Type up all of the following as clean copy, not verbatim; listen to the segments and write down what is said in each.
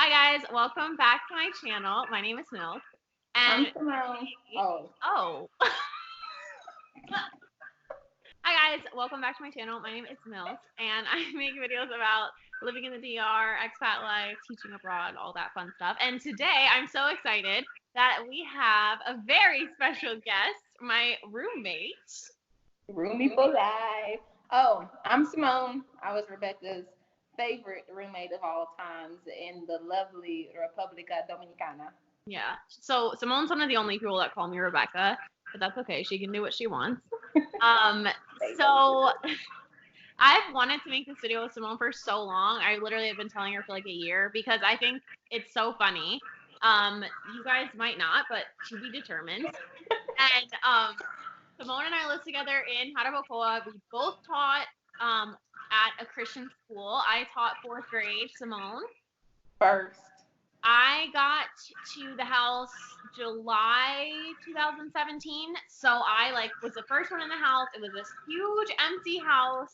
Hi guys, welcome back to my channel. My name is Milk, I'm and Simone. Oh, oh, hi guys, welcome back to my channel. My name is Milk, and I make videos about living in the DR, expat life, teaching abroad, all that fun stuff. And today, I'm so excited that we have a very special guest, my roommate. roomie for life. Oh, I'm Simone. I was Rebecca's favorite roommate of all times in the lovely República Dominicana. Yeah. So Simone's one of the only people that call me Rebecca, but that's okay. She can do what she wants. Um, so I've wanted to make this video with Simone for so long. I literally have been telling her for like a year because I think it's so funny. You guys might not, but to be determined. And Simone and I lived together in jarabacoa. We both taught at a Christian school. I taught fourth grade. Simone. First. I got to the house July 2017. So I like was the first one in the house. It was this huge empty house.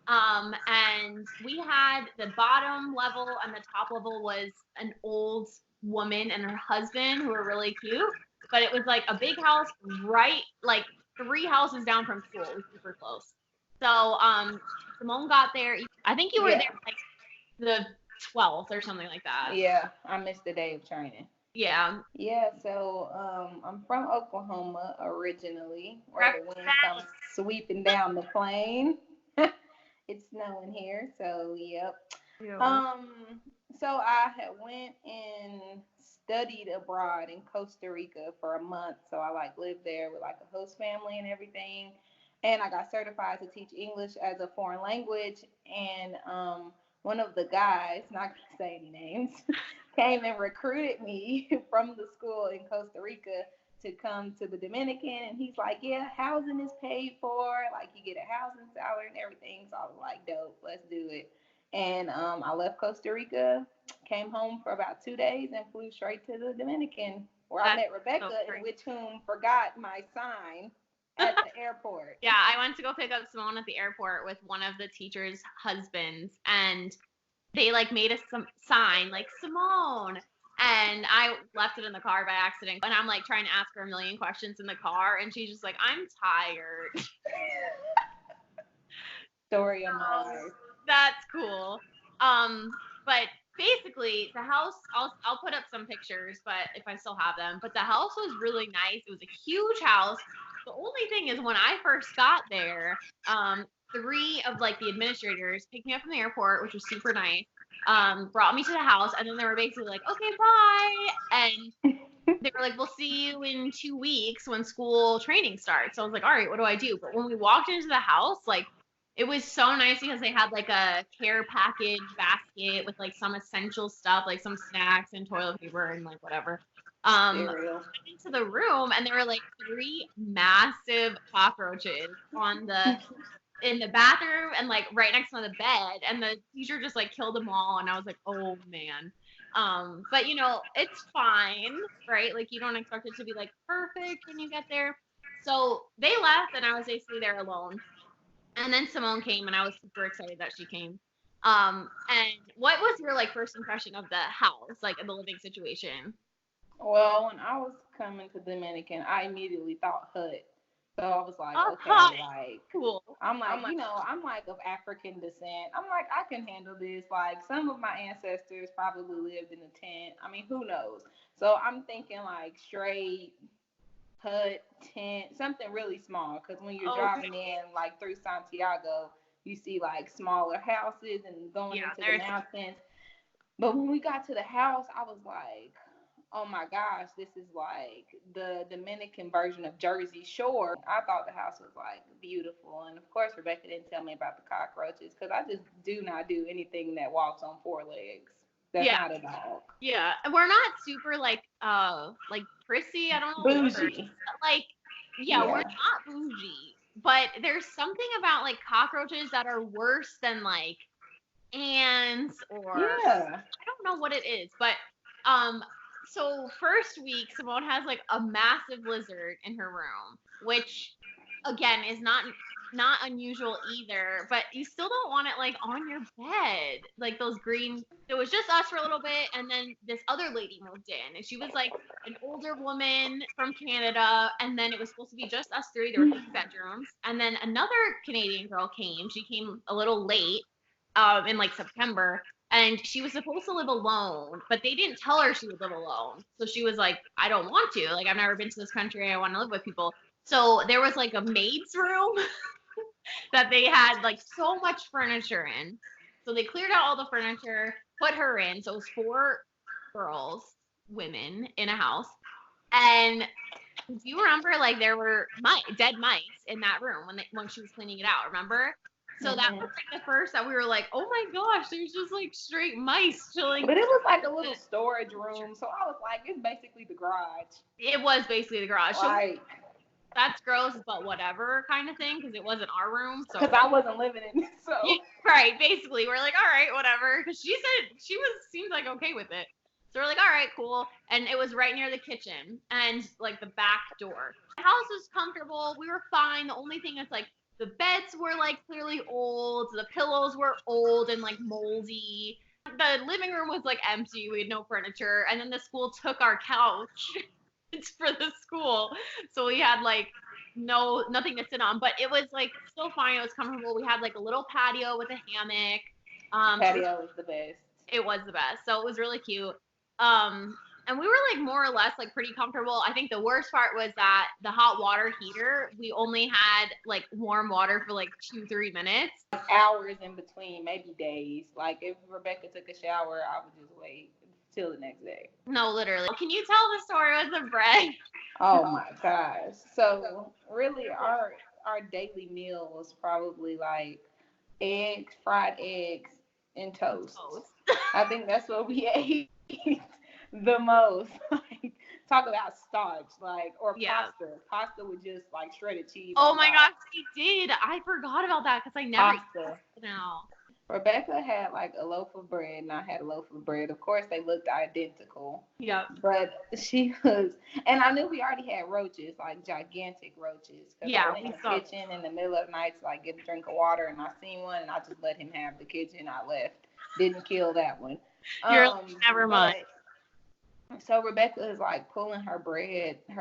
And we had the bottom level and the top level was an old woman and her husband who were really cute. But it was like a big house right like three houses down from school. It was super close. So Simone got there. I think you were Yeah. there like the 12th or something like that. Yeah, I missed the day of training. Yeah. Yeah, so I'm from Oklahoma originally, where the wind comes Represent. sweeping down the plain. It's snowing here, so yep. Ew. Um, so I had went and studied abroad in Costa Rica for a month. So I like lived there with like a host family and everything. And I got certified to teach English as a foreign language. And one of the guys, not gonna say any names, came and recruited me from the school in Costa Rica to come to the Dominican. And he's like, yeah, housing is paid for. Like you get a housing salary and everything. So I was like, dope, let's do it. And I left Costa Rica, came home for about 2 days, and flew straight to the Dominican, where I That's met so Rebecca, in crazy. which whom forgot my sign at the airport. Yeah, I went to go pick up Simone at the airport with one of the teacher's husbands, and they like made some sign like Simone, and I left it in the car by accident. And I'm like trying to ask her a million questions in the car, and she's just like, "I'm tired." Story of my life. That's cool. But basically, the house. I'll put up some pictures, but if I still have them. But the house was really nice. It was a huge house. The only thing is, when I first got there, three of like the administrators picked me up from the airport, which was super nice. Brought me to the house, and then they were basically like, "Okay, bye," and they were like, "We'll see you in 2 weeks when school training starts." So I was like, "All right, what do I do?" But when we walked into the house, like it was so nice because they had like a care package basket with like some essential stuff, like some snacks and toilet paper and like whatever. Cereal. Into the room and there were like three massive cockroaches on the in the bathroom and like right next to the bed and the teacher just like killed them all and I was like, oh man. But it's fine, right? Like you don't expect it to be like perfect when you get there. So they left and I was basically there alone. And then Simone came and I was super excited that she came. And what was your like first impression of the house, like the living situation? Well, when I was coming to Dominican, I immediately thought hut. So I was like, okay, Uh-huh. like Cool. I'm like of African descent. I'm like, I can handle this. Like some of my ancestors probably lived in a tent. I mean, who knows? So I'm thinking like straight hut, tent, something really small. Because when you're Okay. driving in like through Santiago, you see like smaller houses and going Yeah, into the there's mountains. But when we got to the house, I was like, oh my gosh, this is like the Dominican version of Jersey Shore. I thought the house was like beautiful. And of course, Rebecca didn't tell me about the cockroaches because I just do not do anything that walks on four legs. That's yeah, not a dog. yeah. And we're not super like prissy. I don't know the word. Bougie. Like, yeah, we're Yeah. not bougie. But there's something about like cockroaches that are worse than like ants or Yeah. I don't know what it is, but um so first week Simone has like a massive lizard in her room, which again is not not unusual either, but you still don't want it like on your bed. Like those green, it was just us for a little bit, and then this other lady moved in, and she was like an older woman from Canada, and then it was supposed to be just us three. There were 3 bedrooms, and then another Canadian girl came. She came a little late, in like September, and she was supposed to live alone, but they didn't tell her she would live alone. So she was like, I don't want to. Like, I've never been to this country. I want to live with people. So there was like a maid's room that they had like so much furniture in. So they cleared out all the furniture, put her in. So it was 4 girls, women in a house. And do you remember like there were dead mice in that room when she was cleaning it out, remember? So that was like the first that we were like, oh my gosh, there's just like straight mice chilling. But it was like a little storage room, so I was like, it's basically the garage. It was basically the garage. Like, so that's gross, but whatever kind of thing, because it wasn't our room. So because I wasn't living in it, so right, basically, we're like, all right, whatever. Because she said seemed like okay with it. So we're like, all right, cool. And it was right near the kitchen and like the back door. The house was comfortable. We were fine. The only thing is like the beds were like clearly old. The pillows were old and like moldy. The living room was like empty. We had no furniture. And then the school took our couch. It's for the school. So we had like nothing to sit on, but it was like still fine. It was comfortable. We had like a little patio with a hammock. Patio was the best. It was the best. So it was really cute. And we were like more or less like pretty comfortable. I think the worst part was that the hot water heater, we only had like warm water for like 2-3 minutes. Hours in between, maybe days. Like if Rebecca took a shower, I would just wait till the next day. No, literally. Can you tell the story with the bread? Oh my gosh. So really our daily meal was probably like eggs, fried eggs, and toast. I think that's what we ate the most. Like, talk about starch, like, or pasta. Pasta with just like shredded cheese. Oh my gosh, we did. I forgot about that because I never pasta. Now. Rebecca had like a loaf of bread, and I had a loaf of bread. Of course, they looked identical. Yeah. But she was, and I knew we already had roaches, like gigantic roaches. Yeah. I went in the kitchen in the middle of the night to like get a drink of water, and I seen one, and I just let him have the kitchen. I left. Didn't kill that one. Never mind. So Rebecca is like pulling her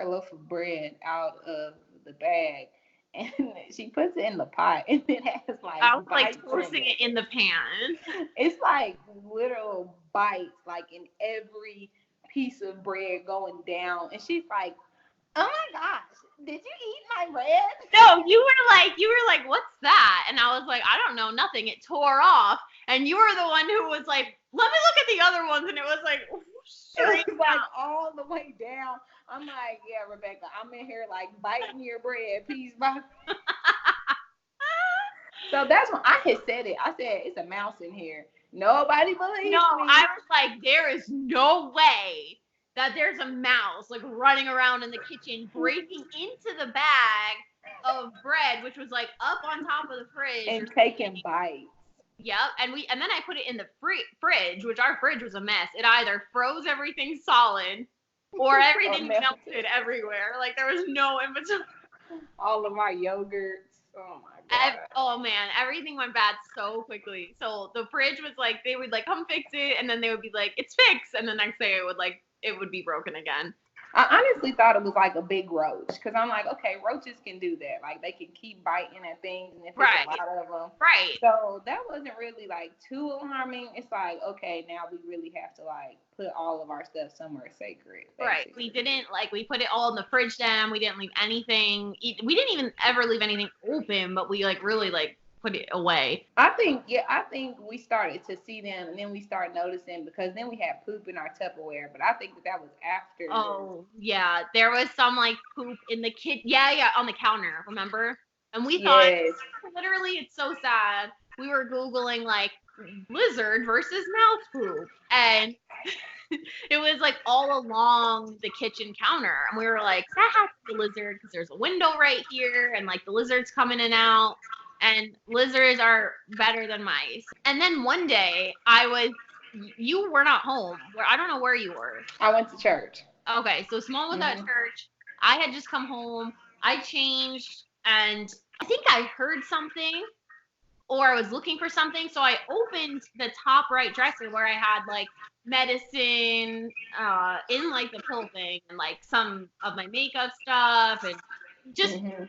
loaf of bread out of the bag. And she puts it in the pot, and it has like I was like toasting it in the pan. It's like literal bites, like in every piece of bread going down. And she's like, "Oh my gosh, did you eat my bread?" No, you were like, "What's that?" And I was like, "I don't know, nothing. It tore off." And you were the one who was like, "Let me look at the other ones," and it was like straight it was like all the way down. I'm like, yeah, Rebecca, I'm in here like biting your bread piece by. So that's when I had said it. I said, it's a mouse in here. Nobody believes me. No, I was like, there is no way that there's a mouse like running around in the kitchen, breaking into the bag of bread, which was like up on top of the fridge. And taking bites. Yep, and then I put it in the fridge, which our fridge was a mess. It either froze everything solid or everything melted everywhere. Like there was no in between. All of my yogurts. Oh my god. Oh man, everything went bad so quickly. So the fridge was like, they would like come fix it, and then they would be like, it's fixed, and the next day it would be broken again. I honestly thought it was like a big roach, because I'm like, okay, roaches can do that. Like, they can keep biting at things, and if there's a lot of them. Right. So that wasn't really, like, too alarming. It's like, okay, now we really have to, like, put all of our stuff somewhere sacred. Basically. Right. We didn't, like, we put it all in the fridge then. We didn't leave anything. We didn't even ever leave anything open, but we, like, really, like, put it away. I think we started to see them, and then we started noticing, because then we had poop in our Tupperware, but I think that was after. Oh, yeah. There was some, like, poop in the yeah, on the counter, remember? And we thought, literally, it's so sad. We were Googling, like, lizard versus mouse poop, and it was, like, all along the kitchen counter, and we were like, that has to be a lizard, because there's a window right here, and, like, the lizards come in and out. And lizards are better than mice. And then one day, you were not home. I don't know where you were. I went to church. Okay, so Simone was at church. I had just come home. I changed, and I think I heard something or I was looking for something. So I opened the top right dresser where I had like medicine in like the pill thing and like some of my makeup stuff and just everything.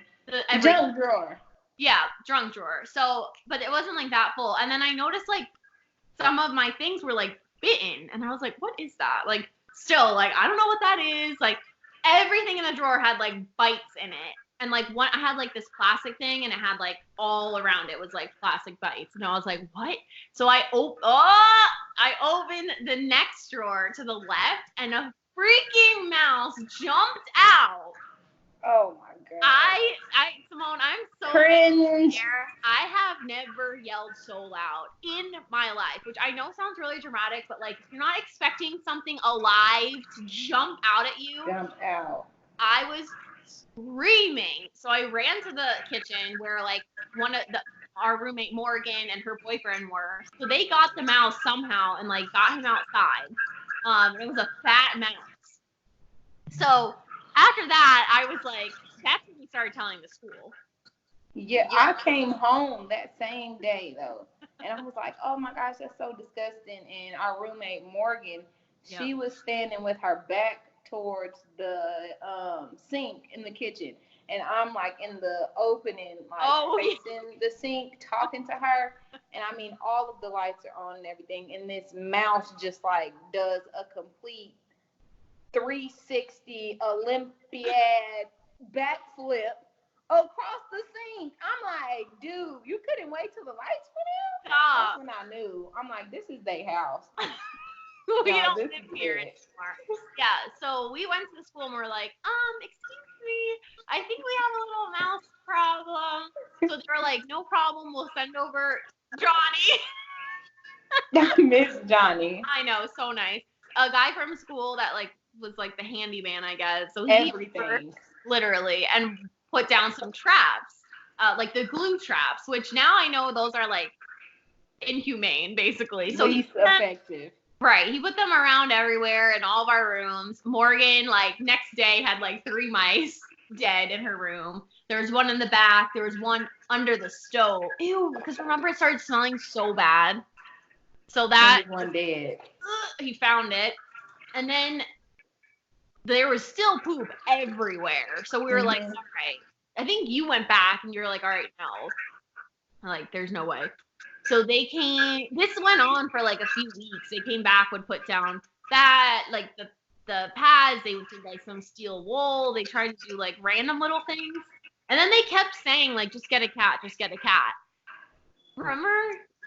Junk drawer. Yeah, junk drawer. So, but it wasn't like that full. And then I noticed like some of my things were like bitten, and I was like, what is that? Like, still, like, I don't know what that is. Like, everything in the drawer had like bites in it. And like one, I had like this plastic thing, and it had like all around it was like plastic bites, and I was like, "What?" So I opened the next drawer to the left, and a freaking mouse jumped out. Oh my god. Simone, I'm so cringe. here. I have never yelled so loud in my life, which I know sounds really dramatic, but like if you're not expecting something alive to jump out at you, I was screaming. So I ran to the kitchen where like our roommate Morgan and her boyfriend were. So they got the mouse somehow and like got him outside. It was a fat mouse. So after that, I was like, that's when we started telling the school. Yeah, I came home that same day though, and I was like, "Oh my gosh, that's so disgusting." And our roommate Morgan, she was standing with her back towards the sink in the kitchen, and I'm like in the opening, like facing the sink, talking to her. And I mean, all of the lights are on and everything, and this mouse just like does a complete 360 Olympiad backflip across the sink. I'm like, dude, you couldn't wait till the lights went out? That's when I knew. I'm like, this is their house. We don't live here anymore. Yeah, so we went to the school and we're like, excuse me, I think we have a little mouse problem. So they were like, no problem, we'll send over Johnny. I miss Johnny. I know, so nice. A guy from school that like was like the handyman, I guess. So everything. Literally, and put down some traps, like the glue traps, which now I know those are like inhumane, basically. So least effective. Right. He put them around everywhere in all of our rooms. Morgan, like, next day had like 3 mice dead in her room. There was one in the back. There was one under the stove. Ew, because remember it started smelling so bad. So that one dead. He found it. And then there was still poop everywhere. So we were like, all right. I think you went back and you're like, all right, no. Like, there's no way. So they came, this went on for like a few weeks. They came back, would put down that, like the pads, they would do like some steel wool. They tried to do like random little things. And then they kept saying like, just get a cat, just get a cat. Remember?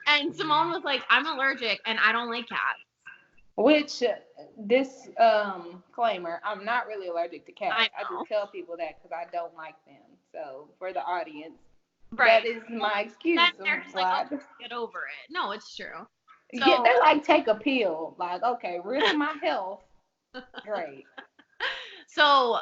And Simone was like, I'm allergic and I don't like cats. Which, disclaimer, I'm not really allergic to cats. I just tell people that because I don't like them. So for the audience, that is my excuse. They're just like, oh, get over it. No, it's true. So, yeah, they like take a pill. Like, okay, risk my health. Great. So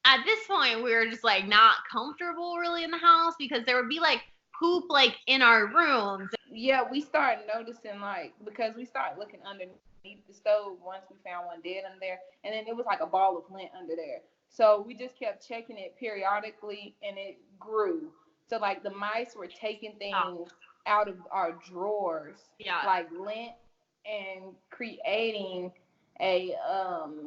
at this point, we were just like not comfortable really in the house because there would be like poop like in our rooms. Yeah, we started noticing like because we started looking underneath the stove once we found one dead under there, and then it was like a ball of lint under there. So we just kept checking it periodically, and it grew. So like the mice were taking things out of our drawers, like lint, and creating a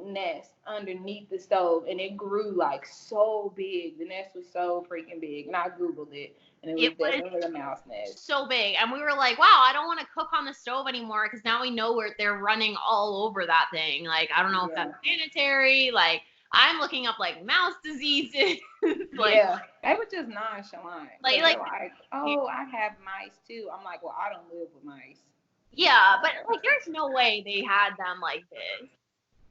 nest underneath the stove, and it grew like so big. The nest was so freaking big, and I googled it, and it was definitely a mouse nest. So big, and we were like, wow, I don't want to cook on the stove anymore because now we know they're running all over that thing. Like, I don't know if that's sanitary. Like, I'm looking up like mouse diseases. Like, yeah, they were just nonchalant. Like, oh, I have mice too. I'm like, well, I don't live with mice. Yeah, but like, there's no way they had them like this.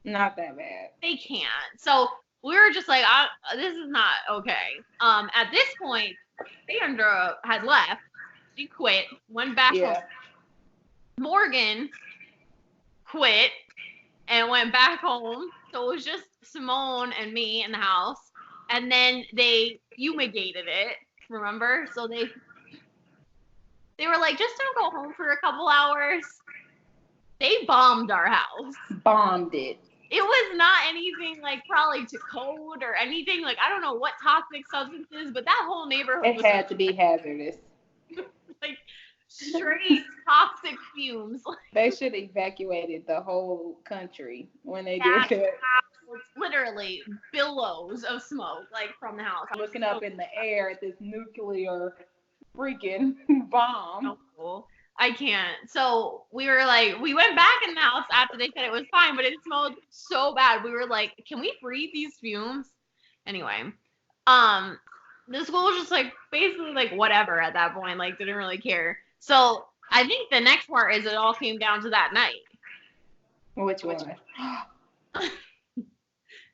Not that bad. They can't. So we were just like, this is not okay. At this point, Sandra had left. She quit. Went back home. Morgan quit and went back home. So it was just Simone and me in the house. And then they fumigated it. Remember? So they were like, just don't go home for a couple hours. They bombed our house. Bombed it. It was not anything like probably to code or anything. Like, I don't know what toxic substances, but that whole neighborhood It was had to be hazardous. like straight toxic fumes. They should have evacuated the whole country when they did That that. was literally billows of smoke like from the house. Looking up in the air at this nuclear freaking bomb. So cool. I can't. So we were like, we went back in the house after they said it was fine, but it smelled so bad. We were like, can we breathe these fumes? Anyway, the school was just like basically like whatever at that point, like didn't really care. So I think the next part is it all came down to that night. Which one?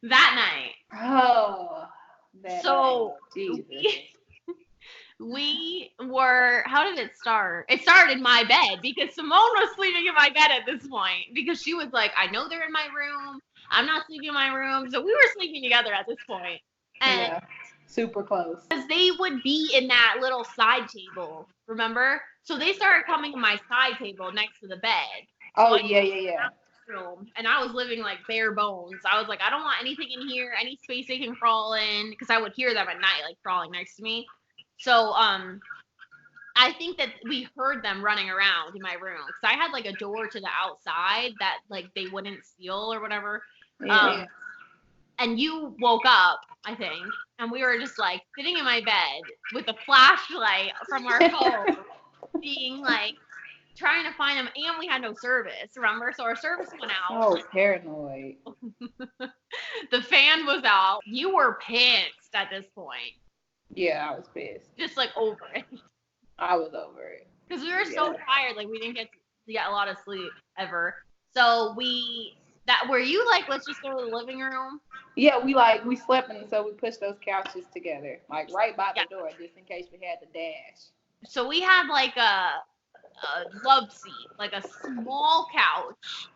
That night. Oh, that So night. Jesus. We were, how did it start? It started in my bed because Simone was sleeping in my bed at this point because she was like, I know they're in my room. I'm not sleeping in my room. So we were sleeping together at this point. And Yeah, super close. because they would be in that little side table, remember? So they started coming to my side table next to the bed. Oh, So yeah. room, and I was living like bare bones. I was like, I don't want anything in here, any space they can crawl in, because I would hear them at night, like crawling next to me. So, I think that we heard them running around in my room because I had like a door to the outside that like they wouldn't seal or whatever. Yeah. And you woke up, I think, and we were just like sitting in my bed with a flashlight from our phone, being like trying to find them, and we had no service, remember? So our service went out. So paranoid. The fan was out. You were pissed at this point. Yeah, I was pissed. Just like over it. I was over it. Because we were so tired, like we didn't get to get a lot of sleep ever. So were you like, let's just go to the living room? Yeah, we slept and so we pushed those couches together, like right by the door, just in case we had to dash. So we had like a love seat, like a small couch,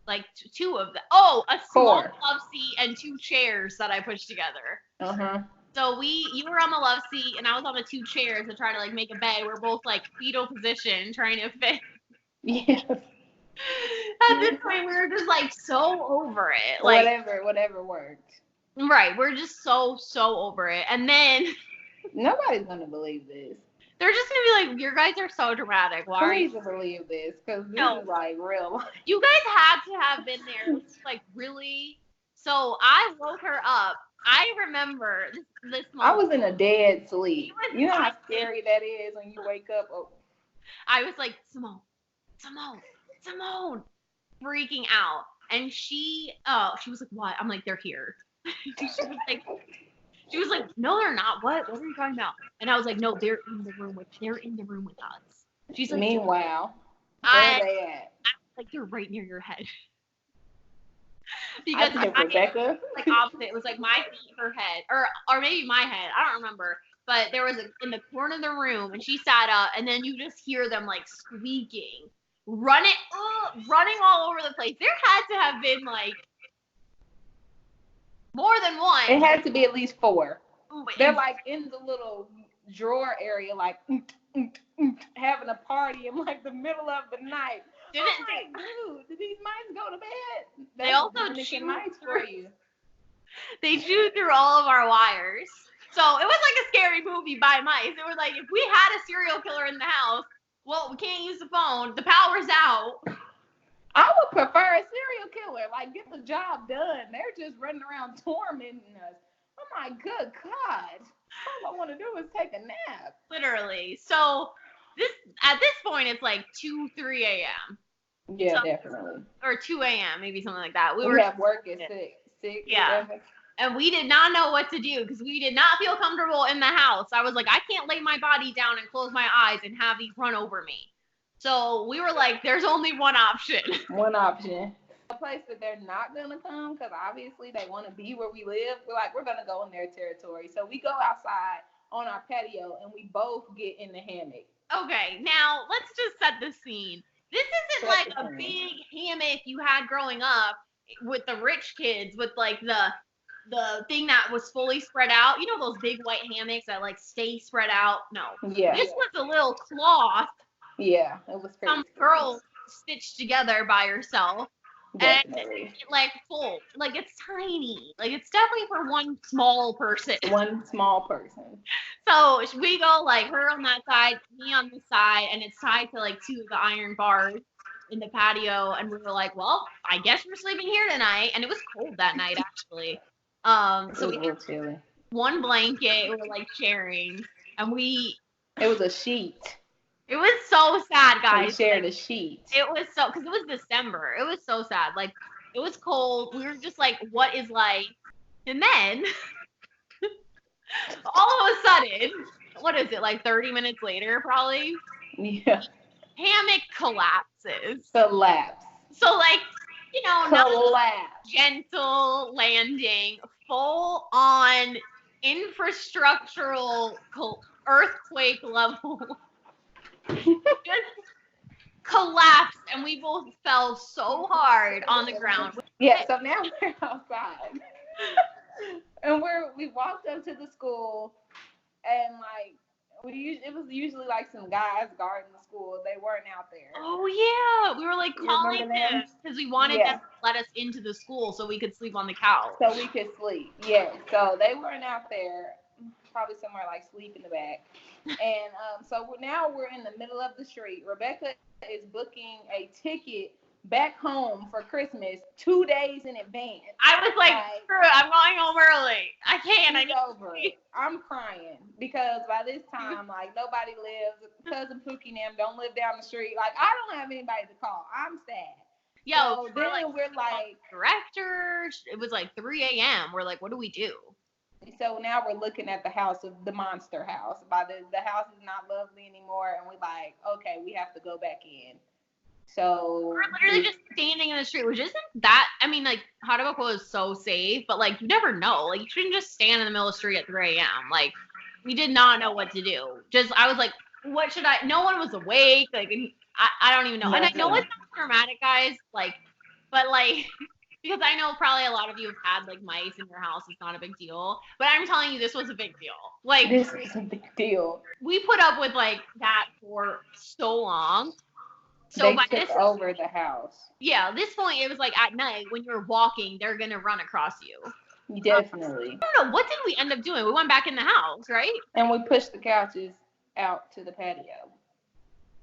like two of them. Oh, a small love seat and two chairs that I pushed together. Uh-huh. So you were on the love seat and I was on the two chairs to try to like make a bed. We're both like fetal position trying to fit. Yes. At this point, we were just like so over it. Like whatever worked. Right. We're just so over it. And then nobody's gonna believe this. They're just gonna be like, "You guys are so dramatic. Why are you?" Please believe this, because this is like real life. You guys had to have been there. This is like really. So I woke her up. I remember this moment. I was in a dead sleep. You know how scary that is when you wake up. Oh. I was like, Simone, freaking out. And she was like, what? I'm like, they're here. She was like, no, they're not. What are you talking about? And I was like, no, they're in the room with us. She's like, meanwhile, where are they at? Like, they're right near your head. Because Rebecca, like opposite. It was like my feet, her head, or maybe my head. I don't remember. But there was in the corner of the room, and she sat up, and then you just hear them like squeaking, running all over the place. There had to have been like more than one. It had to be at least 4. They're like in the little drawer area, like having a party in like the middle of the night. Dude, did these mice go to bed? They also chewed mice for you. They chewed through all of our wires. So it was like a scary movie by mice. It was like, if we had a serial killer in the house, well, we can't use the phone. The power's out. I would prefer a serial killer. Like, get the job done. They're just running around tormenting us. Oh my good God. All I want to do is take a nap. Literally. So at this point, it's like 3 a.m. Yeah, definitely. Or 2 a.m., maybe something like that. We have work at 6. Yeah. And we did not know what to do because we did not feel comfortable in the house. I was like, I can't lay my body down and close my eyes and have these run over me. So we were like, there's only one option. One option. A place that they're not going to come because obviously they want to be where we live. We're going to go in their territory. So we go outside on our patio and we both get in the hammock. Okay, now let's just set the scene. This isn't like a big hammock you had growing up with the rich kids with like the thing that was fully spread out. You know those big white hammocks that like stay spread out? No. Yeah. This was a little cloth. Yeah, it was some girl stitched together by herself. Definitely. it like full, like it's tiny, like it's definitely for one small person. One small person. So we go like her on that side, me on this side, and it's tied to like two of the iron bars in the patio. And we were like, well, I guess we're sleeping here tonight. And it was cold that night actually. It So was we a had little chilly. one blanket we were like sharing, and It was a sheet. it was so sad, We guys. shared Like a sheet. it was so because it was December. It was so sad. Like it was cold. We were just like, what is life? And then all of a sudden, what is it, like 30 minutes later, probably? Yeah. Hammock collapses. Collapse. So, like, not Collapse. gentle landing, full on infrastructural earthquake level. Just collapsed, and we both fell so hard on the ground. Yeah, so now we're outside. And we walked up to the school, and like it was usually like some guys guarding the school. They weren't out there. Oh yeah, we were like calling remember them? them because we wanted them to let us into the school so we could sleep on the couch. So we could sleep. Yeah. So they weren't out there. Probably somewhere like sleep in the back. And so now we're in the middle of the street. Rebecca is booking a ticket back home for Christmas 2 days in advance. I was like, screw it, I'm going home early. I can't. I need over. I'm crying because by this time, like, nobody lives. Cousin Pookie and them don't live down the street. Like, I don't have anybody to call. I'm sad. Yo, so then we're like, director. It was like 3 a.m. We're like, what do we do? So now we're looking at the house of the monster house. By the house is not lovely anymore, and we're like, okay, we have to go back in. So we're literally just standing in the street, which isn't that. I mean, like, jarabacoa is so safe, but like, you never know. Like, you shouldn't just stand in the middle of the street at 3 a.m. Like, we did not know what to do. I was like, what should I? No one was awake. Like, I don't even know. And I know it's not dramatic, guys. Like, but like. Because I know probably a lot of you have had like mice in your house. It's not a big deal. But I'm telling you, this was a big deal. Like, this is a big deal. We put up with like that for so long. So they took over the house. Yeah, this point it was like at night when you're walking, they're gonna run across you. Definitely. I don't know. What did we end up doing? We went back in the house, right? And we pushed the couches out to the patio.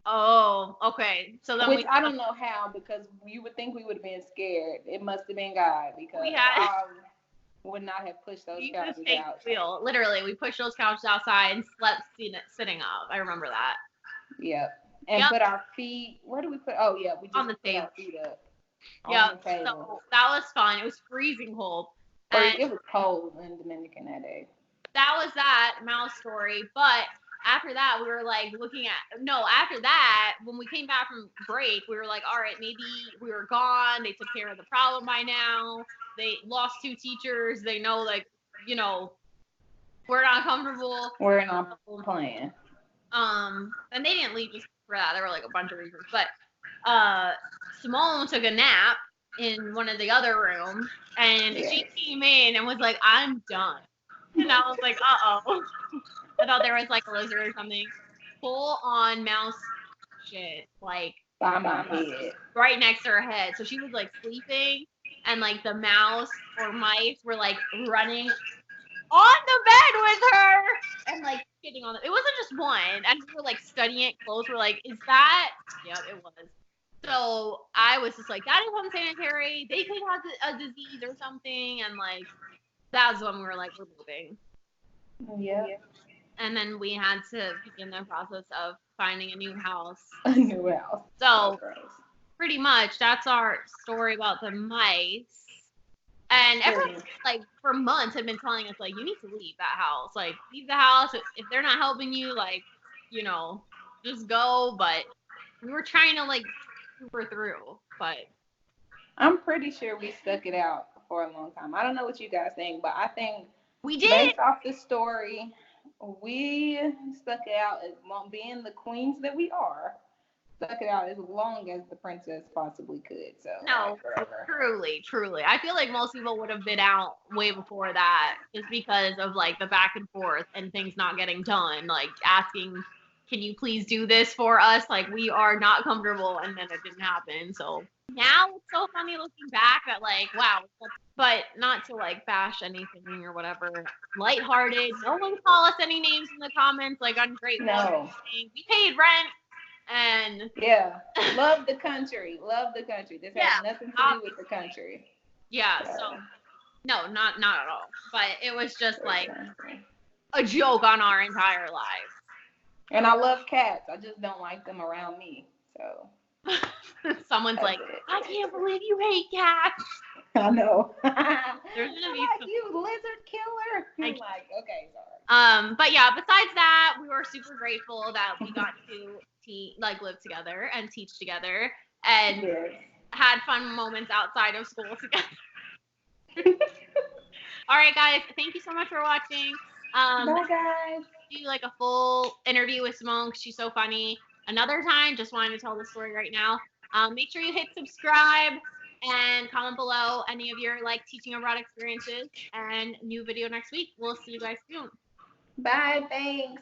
Oh, okay. So then I don't know how, because you would think we would have been scared. It must have been God, because I would not have pushed those couches out. Wheel. Literally, we pushed those couches outside and slept sitting up. I remember that. Yep. And put our feet. Where do we put? Oh yeah, we just on the put our feet up. Yeah. So that was fun. It was freezing cold. It was cold in Dominican that day. That was that mouse story, but. After that, we were like after that, when we came back from break, we were like, all right, maybe we were gone. They took care of the problem by now. They lost 2 teachers. They know, like, we're not comfortable. We're not playing. And they didn't leave just for that. There were like a bunch of reasons. But Simone took a nap in one of the other rooms, and she came in and was like, I'm done. And I was like, uh-oh. I thought there was like a lizard or something. Full on mouse shit, like by my head, right next to her head. So she was like sleeping, and like the mouse or mice were like running on the bed with her and like shitting on it. It wasn't just one. And we were like studying it close. We're like, is that? Yep, it was. So I was just like, that is unsanitary. They could have a disease or something, and like that's when we were like, we're moving. Yeah. And then we had to begin the process of finding a new house. A new house. So pretty much that's our story about the mice. And everyone, like, for months had been telling us, like, you need to leave that house. Like, leave the house. If they're not helping you, like, just go. But we were trying to, like, super through. But I'm pretty sure we stuck it out for a long time. I don't know what you guys think, but I think we did. Based off the story, we stuck it out as being the queens that we are. Stuck it out as long as the princess possibly could. So no, truly. I feel like most people would have been out way before that, just because of like the back and forth and things not getting done. Like asking, can you please do this for us? Like we are not comfortable, and then it didn't happen. So now it's so funny looking back at like, wow, but not to like bash anything or whatever. Lighthearted. No one call us any names in the comments, like ungrateful or No. anything. We paid rent and Yeah. Love the country. Love the country. This has yeah, nothing to do with the country. yeah. So, So no, not at all. But it was just for like example. a joke on our entire lives. And I love cats. I just don't like them around me. So Someone's that's like, I can't believe you hate cats. it. I know. There's gonna I'm be like, some. you lizard killer. I'm like, okay, sorry. But yeah, besides that, we were super grateful that we got to like live together and teach together and Yes. had fun moments outside of school together. All right, guys, thank you so much for watching. Bye, guys. Do like a full interview with Simone 'cause she's so funny. Another time, just wanted to tell the story right now. Make sure you hit subscribe and comment below any of your like teaching abroad experiences and new video next week. We'll see you guys soon. Bye. Thanks.